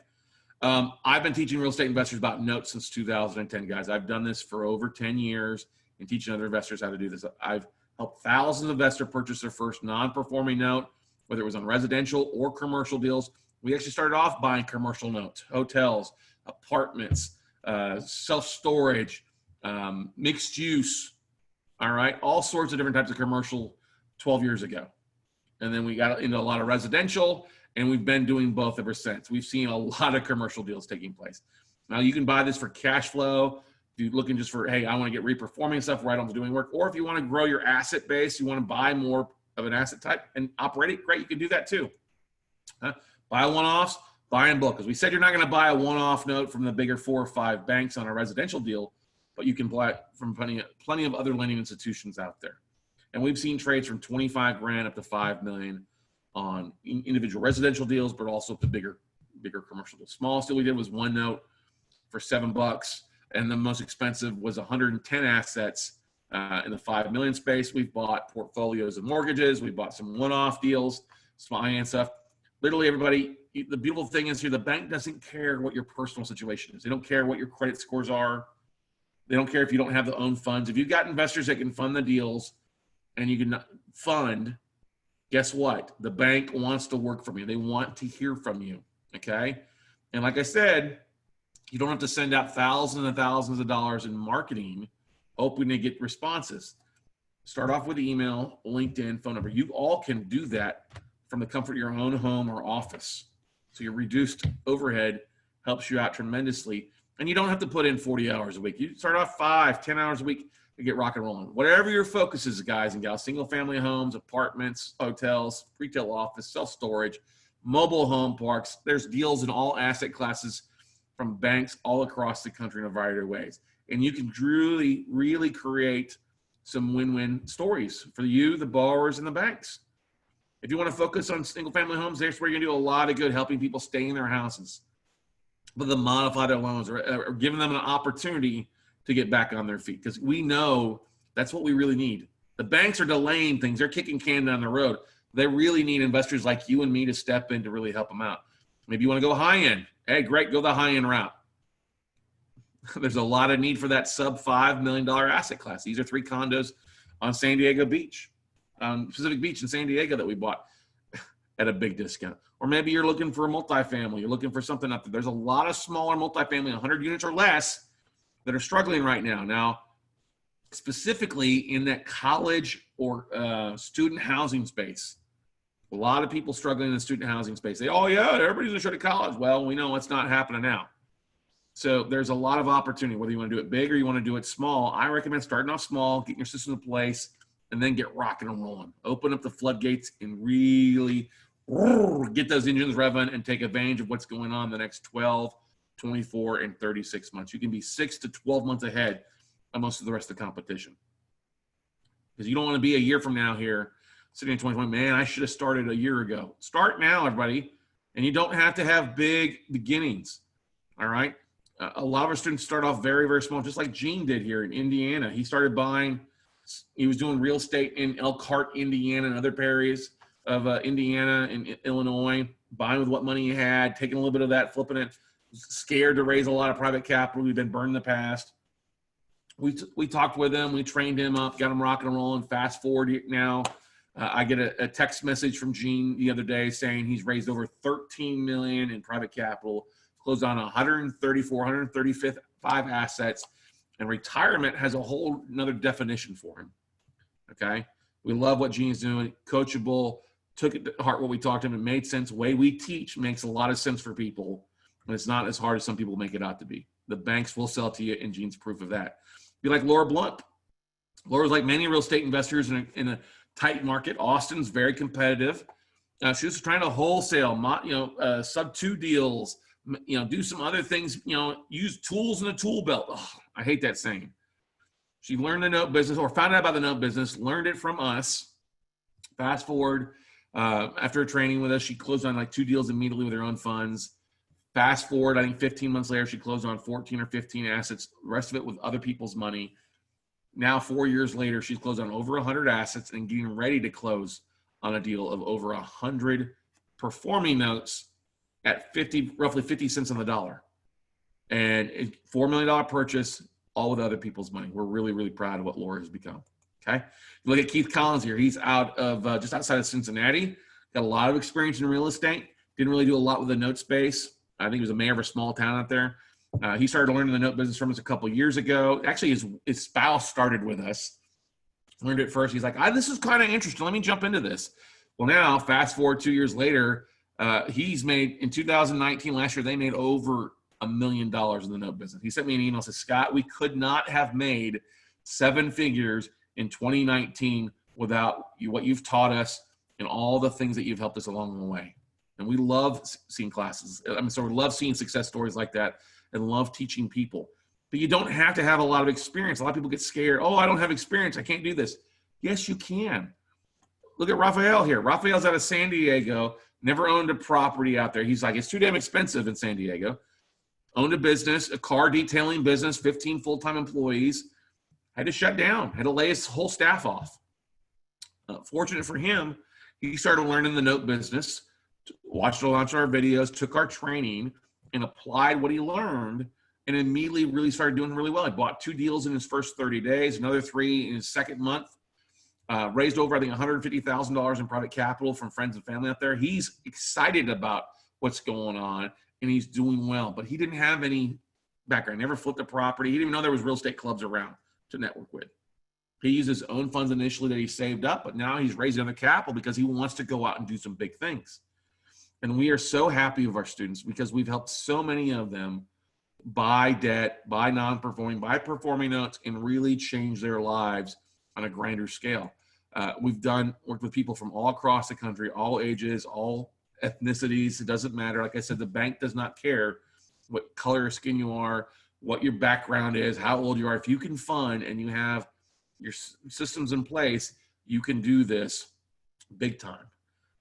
I've been teaching real estate investors about notes since 2010, guys. I've done this for over 10 years and teaching other investors how to do this. I've helped thousands of investors purchase their first non-performing note, whether it was on residential or commercial deals. We actually started off buying commercial notes, hotels, apartments, self-storage, mixed use, all right, all sorts of different types of commercial 12 years ago. And then we got into a lot of residential, and we've been doing both ever since. We've seen a lot of commercial deals taking place. Now, you can buy this for cash flow. If you're looking just for, hey, I want to get reperforming stuff where I don't have to do any work, or if you want to grow your asset base, you want to buy more of an asset type and operate it, great, you can do that too. Buy one-offs, buy in bulk. Because we said you're not going to buy a one-off note from the bigger 4 or 5 banks on a residential deal, but you can buy it from plenty of other lending institutions out there. And we've seen trades from 25 grand up to 5 million on individual residential deals, but also the bigger commercial deals. Smallest deal we did was one note for $7, and the most expensive was 110 assets in the 5 million space. We've bought portfolios of mortgages. We bought some one-off deals, some finance stuff. Literally, everybody, the beautiful thing is here, the bank doesn't care what your personal situation is. They don't care what your credit scores are. They don't care if you don't have the own funds. If you've got investors that can fund the deals and you can fund, guess what? The bank wants to work from you. They want to hear from you, okay? And like I said, you don't have to send out thousands and thousands of dollars in marketing hoping to get responses. Start off with email, LinkedIn, phone number. You all can do that from the comfort of your own home or office. So your reduced overhead helps you out tremendously. And you don't have to put in 40 hours a week. You start off 5, 10 hours a week to get rock and rolling. Whatever your focus is, guys and gals, single family homes, apartments, hotels, retail office, self-storage, mobile home parks, there's deals in all asset classes from banks all across the country in a variety of ways. And you can really, really create some win-win stories for you, the borrowers, and the banks. If you want to focus on single-family homes, there's where you're going to do a lot of good helping people stay in their houses, but then modify their loans or giving them an opportunity to get back on their feet, because we know that's what we really need. The banks are delaying things. They're kicking can down the road. They really need investors like you and me to step in to really help them out. Maybe you want to go high-end. Hey, great, go the high-end route. There's a lot of need for that sub $5 million asset class. These are 3 condos on San Diego Beach, Pacific Beach in San Diego that we bought at a big discount. Or maybe you're looking for a multifamily. You're looking for something up there. There's a lot of smaller multifamily, 100 units or less, that are struggling right now. Now, specifically in that college or student housing space, a lot of people struggling in the student housing space. They, oh yeah, everybody's going to go to college. Well, we know it's not happening now. So there's a lot of opportunity, whether you want to do it big or you want to do it small. I recommend starting off small, getting your system in place, and then get rocking and rolling. Open up the floodgates and really get those engines revving and take advantage of what's going on the next 12, 24, and 36 months. You can be 6 to 12 months ahead of most of the rest of the competition. Because you don't want to be a year from now here sitting in 2020, man, I should have started a year ago. Start now, everybody. And you don't have to have big beginnings, all right? A lot of our students start off very, very small, just like Gene did here in Indiana. He started buying, he was doing real estate in Elkhart, Indiana, and other areas of Indiana and Illinois, buying with what money he had, taking a little bit of that, flipping it, scared to raise a lot of private capital. We've been burned in the past. We talked with him. We trained him up, got him rocking and rolling. Fast forward now, I get a text message from Gene the other day saying he's raised over $13 million in private capital, closed on 135 assets, and retirement has a whole another definition for him. Okay, we love what Gene's doing. Coachable, took it to heart what we talked to him. It made sense. The way we teach makes a lot of sense for people. And it's not as hard as some people make it out to be. The banks will sell to you, and Gene's proof of that. Be like Laura Blunt. Laura's like many real estate investors in a tight market. Austin's very competitive. She was trying to wholesale, sub 2 deals, do some other things, use tools in the tool belt. Oh, I hate that saying. She learned the note business, or found out about the note business, learned it from us. Fast forward, after a training with us, she closed on like 2 deals immediately with her own funds. Fast forward, I think 15 months later, she closed on 14 or 15 assets, the rest of it with other people's money. Now, 4 years later, she's closed on over 100 assets and getting ready to close on a deal of over 100 performing notes at roughly 50 cents on the dollar. And a $4 million purchase, all with other people's money. We're really, really proud of what Laura has become. Okay. You look at Keith Collins here. He's out of just outside of Cincinnati. Got a lot of experience in real estate. Didn't really do a lot with the note space. I think he was a mayor of a small town out there. He started learning the note business from us a couple years ago. Actually, his spouse started with us. Learned it first. He's like, this is kind of interesting. Let me jump into this. Well, now, fast forward 2 years later, he's made, in 2019, last year, they made over $1 million in the note business. He sent me an email, said, Scott, we could not have made 7 figures in 2019 without what you've taught us and all the things that you've helped us along the way. And we love seeing classes. So we love seeing success stories like that and love teaching people. But you don't have to have a lot of experience. A lot of people get scared. Oh, I don't have experience. I can't do this. Yes, you can. Look at Raphael here. Raphael's out of San Diego, never owned a property out there. He's like, it's too damn expensive in San Diego. Owned a business, a car detailing business, 15 full-time employees. Had to shut down, had to lay his whole staff off. Fortunate for him, he started learning the note business, watched a bunch of our videos, took our training, and applied what he learned, and immediately really started doing really well. He bought 2 deals in his first 30 days, another 3 in his second month, raised over, I think, $150,000 in private capital from friends and family out there. He's excited about what's going on, and he's doing well. But he didn't have any background, never flipped a property. He didn't even know there was real estate clubs around to network with. He used his own funds initially that he saved up, but now he's raising other capital because he wants to go out and do some big things. And we are so happy with our students because we've helped so many of them buy debt, buy non-performing, buy performing notes, and really change their lives on a grander scale. We've worked with people from all across the country, all ages, all ethnicities. It doesn't matter. Like I said, the bank does not care what color or skin you are, what your background is, how old you are. If you can fund and you have your systems in place, you can do this big time.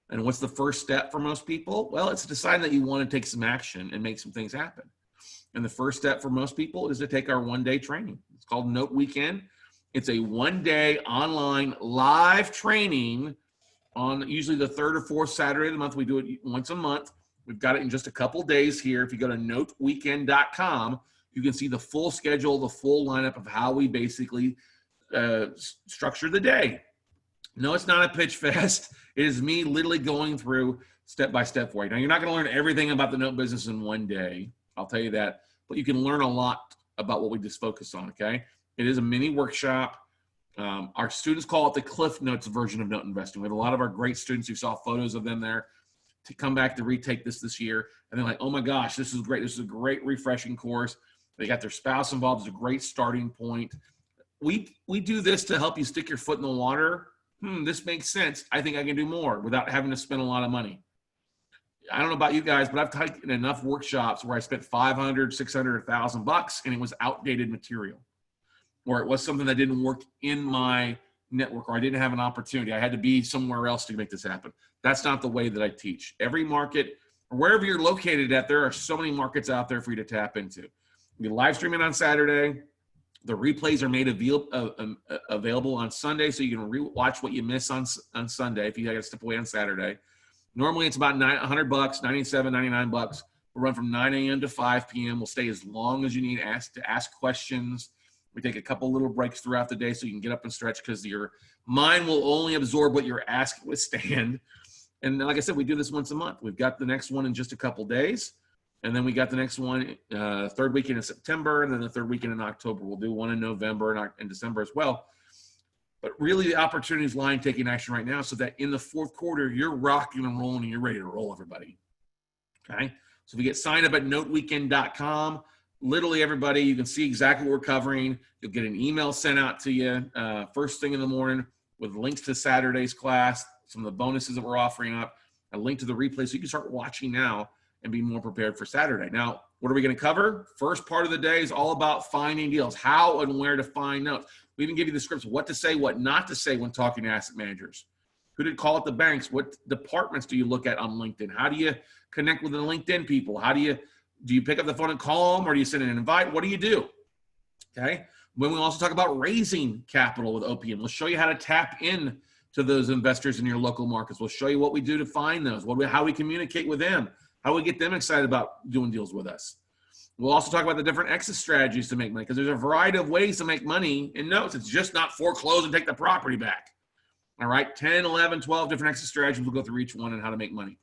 And what's the first step for most people? Well, it's deciding that you want to take some action and make some things happen. And the first step for most people is to take our 1-day training. It's called Note Weekend. It's a 1-day online live training on usually the 3rd or 4th Saturday of the month. We do it once a month. We've got it in just a couple days here. If you go to noteweekend.com, you can see the full schedule, the full lineup of how we basically structure the day. No, it's not a pitch fest. It is me literally going through step by step for you. Now, you're not going to learn everything about the note business in 1 day. I'll tell you that. But you can learn a lot about what we just focused on, okay? It is a mini workshop. Our students call it the Cliff Notes version of note investing. We have a lot of our great students who saw photos of them there to come back to retake this year. And they're like, oh my gosh, this is great. This is a great refreshing course. They got their spouse involved. It's a great starting point. We do this to help you stick your foot in the water. This makes sense. I think I can do more without having to spend a lot of money. I don't know about you guys, but I've taken enough workshops where I spent $500, $600, $1,000 and it was outdated material, or it was something that didn't work in my network, or I didn't have an opportunity. I had to be somewhere else to make this happen. That's not the way that I teach. Every market, or wherever you're located at, there are so many markets out there for you to tap into. We live stream it on Saturday. The replays are made available on Sunday, so you can watch what you miss on Sunday if you got to step away on Saturday. Normally, it's about $100, $97, $99. We'll run from 9 a.m. to 5 p.m. We'll stay as long as you need to ask questions. We take a couple little breaks throughout the day so you can get up and stretch, because your mind will only absorb what you're asked to withstand. And like I said, we do this once a month. We've got the next one in just a couple days. And then we got the next one 3rd weekend in September, and then the 3rd weekend in October. We'll do one in November and in December as well. But really, the opportunities lie in taking action right now so that in the fourth quarter, you're rocking and rolling and you're ready to roll, everybody. Okay? So if you get signed up at noteweekend.com, literally everybody, you can see exactly what we're covering. You'll get an email sent out to you first thing in the morning with links to Saturday's class, some of the bonuses that we're offering up, a link to the replay so you can start watching now and be more prepared for Saturday. Now, what are we going to cover? First part of the day is all about finding deals, how and where to find notes. We even give you the scripts, what to say, what not to say when talking to asset managers. Who to call at the banks? What departments do you look at on LinkedIn? How do you connect with the LinkedIn people? How do you pick up the phone and call them, or do you send an invite? What do you do? Okay. When we also talk about raising capital with OPM, we'll show you how to tap in to those investors in your local markets. We'll show you what we do to find those, how we communicate with them, how we get them excited about doing deals with us. We'll also talk about the different exit strategies to make money, because there's a variety of ways to make money in notes. It's just not foreclose and take the property back. All right, 10, 11, 12 different exit strategies. We'll go through each one and how to make money.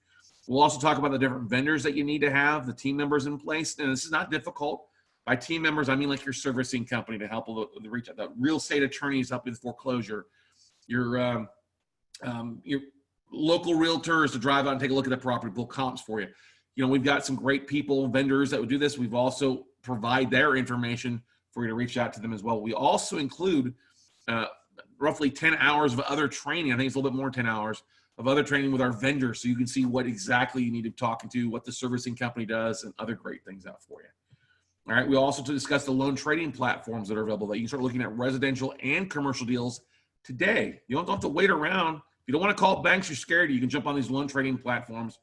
We'll also talk about the different vendors that you need to have, the team members in place. And this is not difficult. By team members, I mean like your servicing company to help with the reach out, the real estate attorneys help you with foreclosure, your local realtors to drive out and take a look at the property, pull comps for you. You know, we've got some great people, vendors that would do this. We've also provide their information for you to reach out to them as well. We also include roughly 10 hours of other training. I think it's a little bit more than 10 hours of other training with our vendors, so you can see what exactly you need to be talking to, what the servicing company does, and other great things out for you. All right. We also discuss the loan trading platforms that are available that you can start looking at residential and commercial deals today. You don't have to wait around. If you don't want to call banks, you're scared, you can jump on these loan trading platforms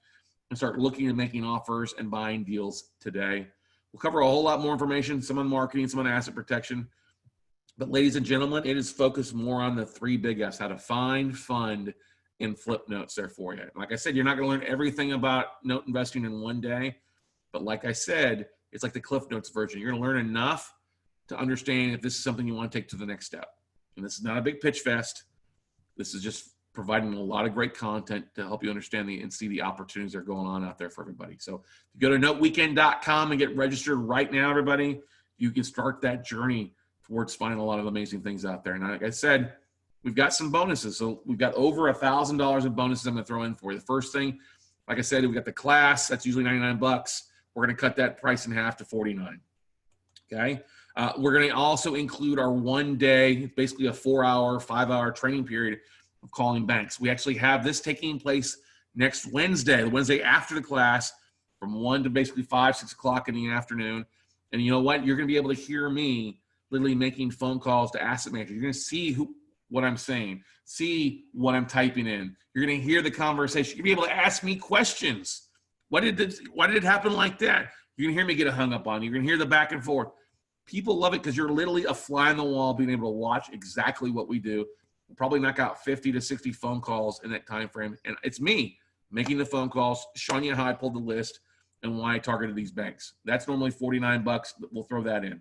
and start looking and making offers and buying deals today. We'll cover a whole lot more information, some on marketing, some on asset protection. But ladies and gentlemen, it is focused more on the 3 big F's, how to find, fund, and flip notes there for you. Like I said, you're not going to learn everything about note investing in one day. But like I said, it's like the Cliff Notes version. You're going to learn enough to understand if this is something you want to take to the next step. And this is not a big pitch fest. This is just providing a lot of great content to help you understand and see the opportunities that are going on out there for everybody. So if you go to noteweekend.com and get registered right now, everybody, you can start that journey towards finding a lot of amazing things out there. And like I said, we've got some bonuses. So we've got over $1,000 of bonuses I'm going to throw in for you. The first thing, like I said, we've got the class. That's usually $99. We're going to cut that price in half to $49. Okay. We're going to also include our 1 day, basically a 4-hour, 5-hour training period of calling banks. We actually have this taking place next Wednesday, the Wednesday after the class, from 1 to basically 5, 6 o'clock in the afternoon. And you know what? You're going to be able to hear me literally making phone calls to asset managers. You're going to see what I'm saying, see what I'm typing in. You're going to hear the conversation. You're going to be able to ask me questions. Why did it happen like that? You're going to hear me get hung up on. You're going to hear the back and forth. People love it because you're literally a fly on the wall being able to watch exactly what we do. We'll probably knock out 50 to 60 phone calls in that time frame. And it's me making the phone calls, showing you how I pulled the list and why I targeted these banks. That's normally $49, but we'll throw that in.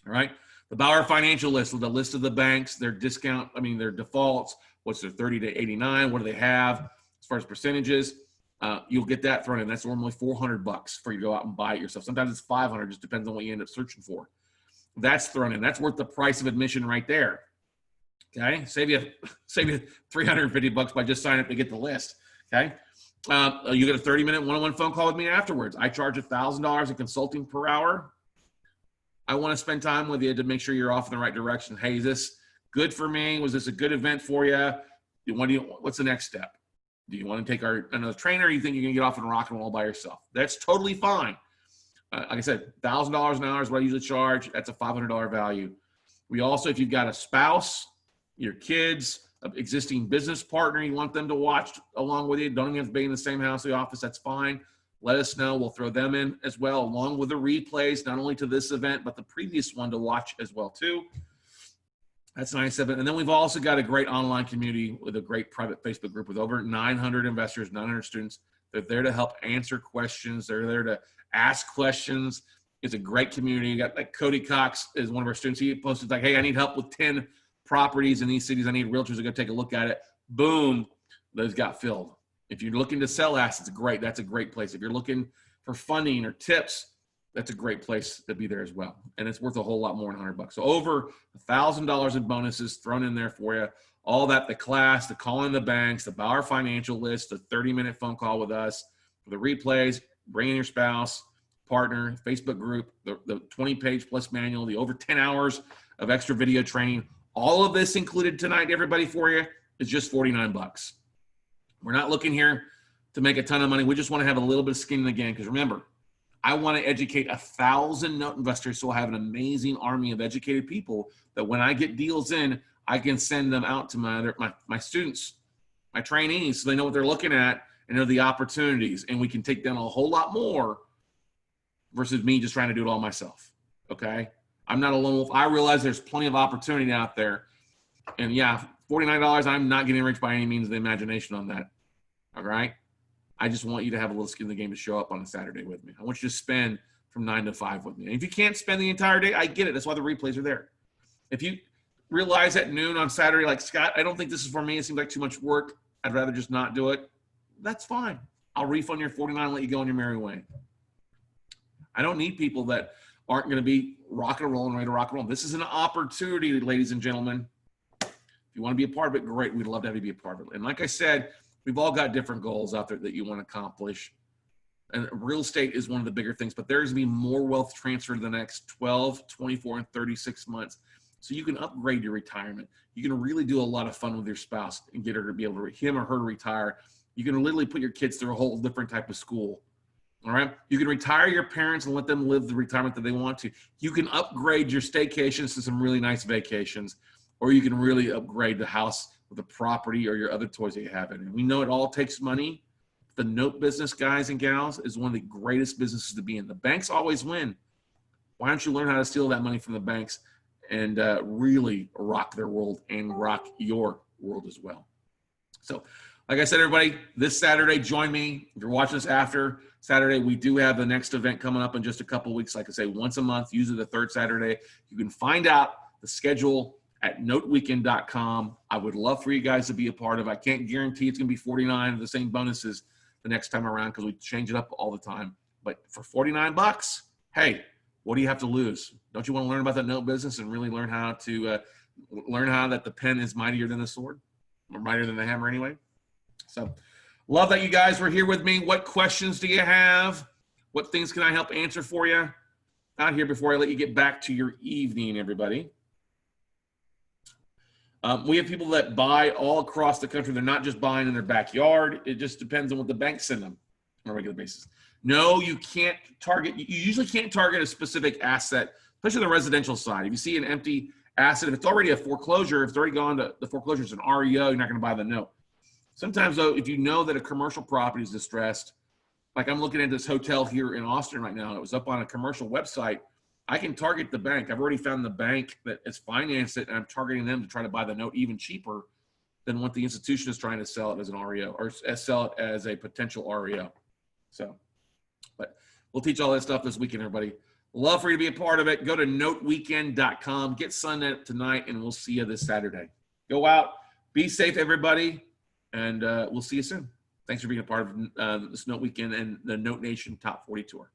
All right. The Bauer financial list with the list of the banks, their their defaults, what's their 30 to 89, what do they have as far as percentages. You'll get that thrown in. That's normally $400 for you to go out and buy it yourself. Sometimes it's $500, just depends on what you end up searching for. That's thrown in. That's worth the price of admission right there. Okay, save you $350 by just signing up to get the list. Okay, you get a 30-minute one-on-one phone call with me afterwards. I charge $1,000 in consulting per hour. I want to spend time with you to make sure you're off in the right direction. Hey, is this good for me? Was this a good event for you? What's the next step? Do you want to take another trainer? Or you think you're going to get off and rock and roll by yourself? That's totally fine. Like I said, $1,000 an hour is what I usually charge. That's a $500 value. We also, if you've got a spouse, your kids, an existing business partner, you want them to watch along with you, don't even have to be in the same house or the office, that's fine. Let us know. We'll throw them in as well, along with the replays, not only to this event, but the previous one to watch as well too. That's $97. And then we've also got a great online community with a great private Facebook group with over 900 investors, 900 students. They're there to help answer questions. They're there to ask questions. It's a great community. You got like Cody Cox is one of our students. He posted like, hey, I need help with 10 properties in these cities. I need realtors to go take a look at it. Boom, those got filled. If you're looking to sell assets, great. That's a great place. If you're looking for funding or tips, that's a great place to be there as well. And it's worth a whole lot more than $100. So over $1,000 in bonuses thrown in there for you. All that, the class, the calling the banks, the Bauer financial list, the 30-minute phone call with us, the replays, bringing your spouse, partner, Facebook group, the 20-page plus manual, the over 10 hours of extra video training. All of this included tonight, everybody, for you is just $49. We're not looking here to make a ton of money. We just want to have a little bit of skin in the game, because remember, I want to educate 1,000 note investors, so I have an amazing army of educated people that when I get deals in, I can send them out to my students, my trainees, so they know what they're looking at and know the opportunities, and we can take down a whole lot more versus me just trying to do it all myself, okay? I'm not a lone wolf. I realize there's plenty of opportunity out there, and yeah, $49, I'm not getting rich by any means of the imagination on that, all right? I just want you to have a little skin in the game to show up on a Saturday with me. I want you to spend from 9 to 5 with me. And if you can't spend the entire day, I get it. That's why the replays are there. If you realize at noon on Saturday, like, Scott, I don't think this is for me. It seems like too much work. I'd rather just not do it. That's fine. I'll refund your $49 and let you go on your merry way. I don't need people that aren't going to be rock and roll and ready to rock and roll. This is an opportunity, ladies and gentlemen. If you want to be a part of it, great. We'd love to have you be a part of it. And like I said, we've all got different goals out there that you want to accomplish. And real estate is one of the bigger things, but there's going to be more wealth transferred in the next 12, 24, and 36 months. So you can upgrade your retirement. You can really do a lot of fun with your spouse and get her to be able to, him or her to retire. You can literally put your kids through a whole different type of school. All right. You can retire your parents and let them live the retirement that they want to. You can upgrade your staycations to some really nice vacations, or you can really upgrade the house with the property or your other toys that you have in it. We know it all takes money. The note business, guys and gals, is one of the greatest businesses to be in. The banks always win. Why don't you learn how to steal that money from the banks and really rock their world and rock your world as well? So, like I said, everybody, this Saturday, join me. If you're watching this after Saturday, we do have the next event coming up in just a couple of weeks. Like I say, once a month, usually the third Saturday. You can find out the schedule at noteweekend.com. I would love for you guys to be a part of it. I can't guarantee it's going to be 49 of the same bonuses the next time around, because we change it up all the time. But for $49, hey, what do you have to lose? Don't you want to learn about that note business and really learn how to learn how that the pen is mightier than the sword, or mightier than the hammer anyway? So love that you guys were here with me. What questions do you have? What things can I help answer for you out here before I let you get back to your evening, everybody? We have people that buy all across the country. They're not just buying in their backyard. It just depends on what the banks send them on a regular basis. No, you can't target. You usually can't target a specific asset, especially on the residential side. If you see an empty asset, if it's already a foreclosure, if it's already gone to the foreclosure, it's an REO, you're not going to buy the note. Sometimes, though, if you know that a commercial property is distressed, like I'm looking at this hotel here in Austin right now, it was up on a commercial website, I can target the bank. I've already found the bank that has financed it, and I'm targeting them to try to buy the note even cheaper than what the institution is trying to sell it as an REO, or sell it as a potential REO. So, but we'll teach all that stuff this weekend, everybody. Love for you to be a part of it. Go to noteweekend.com. Get signed up tonight, and we'll see you this Saturday. Go out. Be safe, everybody, and we'll see you soon. Thanks for being a part of this Note Weekend and the Note Nation Top 40 Tour.